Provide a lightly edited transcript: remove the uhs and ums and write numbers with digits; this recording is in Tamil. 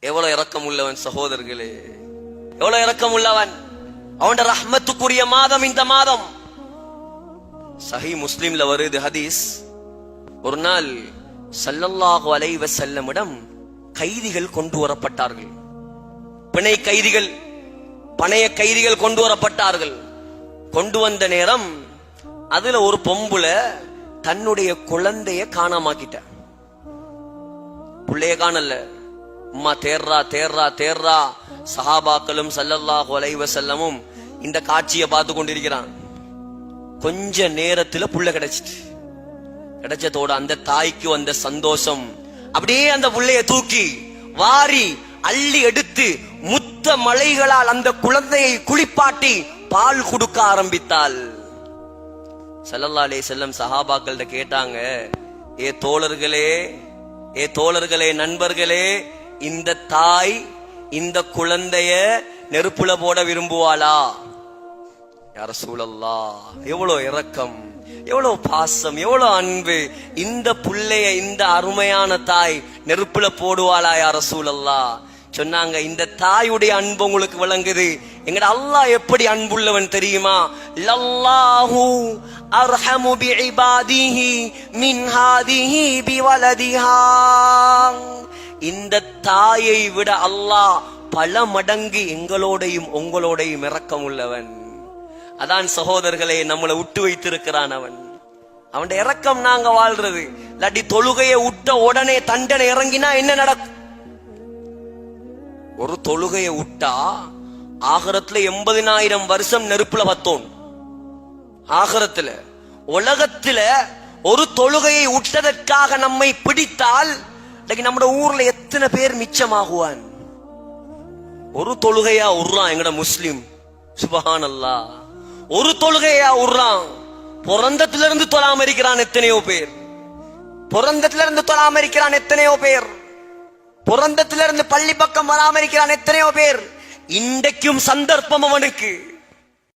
எவ்வளவு இரக்கம் உள்ளவன் சகோதரர்களே, எவ்வளவு இரக்கம் உள்ளவன். அவன் ரஹ்மத்துக்குரிய மாதம் இந்த மாதம். சஹீ முஸ்லிம்ல வருது ஹதீஸ். ஒரு நாள் ஸல்லல்லாஹு அலைஹி வஸல்லமிடம் கைதிகள் கொண்டு வரப்பட்டார்கள். பிணை கைதிகள், பணைய கைதிகள் கொண்டு வரப்பட்டார்கள். கொண்டு வந்த நேரம் அதுல ஒரு பொம்புல தன்னுடைய குழந்தைய காணாமாக்கிட்ட. புள்ளைய காணல, அம்மா தேர்றா தேர்றா தேர்றா. சஹாபாக்களும் ஸல்லல்லாஹு அலைஹி வஸல்லமும் இந்த காட்சியை பார்த்து கொண்டிருக்கிறான். கொஞ்ச நேரத்துல புள்ள கிடைச்சிட்டு, கிடைச்சதோட அந்த தாய்க்கு வந்த சந்தோஷம், அப்படியே அந்த புள்ளைய தூக்கி வாரி அள்ளி எடுத்து முத்த மலைகளால் அந்த குழந்தையை குளிப்பாட்டி பால் கொடுக்க ஆரம்பித்தாள். ஸல்லல்லாஹு அலைஹி வஸல்லம் சஹாபாக்கள்கிட்ட கேட்டாங்க, ஏ தோழர்களே, ஏ தோழர்களே, நண்பர்களே, இந்த தாய் இந்த குழந்தைய நெருப்புல போட விரும்புவாளா? யா ரசூலல்லாஹ், எவ்வளவு இரக்கம், எவ்வளவு பாசம், எவ்வளவு அன்பு. இந்த புள்ளைய இந்த அருமையான தாய் நெருப்புல போடுவாளா யா ரசூலல்லாஹ்? சொன்னாங்க, இந்த தாயுடைய அன்பு உங்களுக்கு விளங்குது. எங்கட அல்லாஹ் எப்படி அன்புள்ளவன் தெரியுமா? லல்லாஹு அர்ஹமு பிஇபாதிஹி மின் ஹாதிஹி பிவலதிஹா. இந்த தாயை விட அல்லாஹ் பல மடங்கு எங்களோடையும் உங்களோடையும் இரக்கம் உள்ளவன். அதான் சகோதரர்களே, நம்மளை விட்டு வைத்திருக்கிறான் அவன். அவன் இரக்கம் நாங்க வாழ்றது. இல்லாட்டி தொழுகையை விட்ட உடனே தண்டனை இறங்கினா என்ன நடக்கும்? ஒரு தொழுகையை விட்டா ஆகரத்துல 80,000 வருஷம் நெருப்புல பத்தோம். ஆகரத்துல, உலகத்துல ஒரு தொழுகையை விட்டதற்காக நம்மை பிடித்தால் நம்ம ஊர்ல எத்தனை பேர் மிச்சமாகுவான்? ஒரு தொழுகையா உர்றான் எங்கட முஸ்லிம். சுபஹானல்லாஹ், ஒரு தொழுகையா உர்றான். பிறந்தத்துல இருந்து தொழாம இருக்கிறான் எத்தனையோ பேர். பிறந்தத்துல இருந்து தொழாம இருக்கிறான் எத்தனையோ பேர். பிறந்தத்துல இருந்து பள்ளி பக்கம் வராம இருக்கிறான் எத்தனையோ பேர். இன்றைக்கும் சந்தர்ப்பம் அவனுக்கு.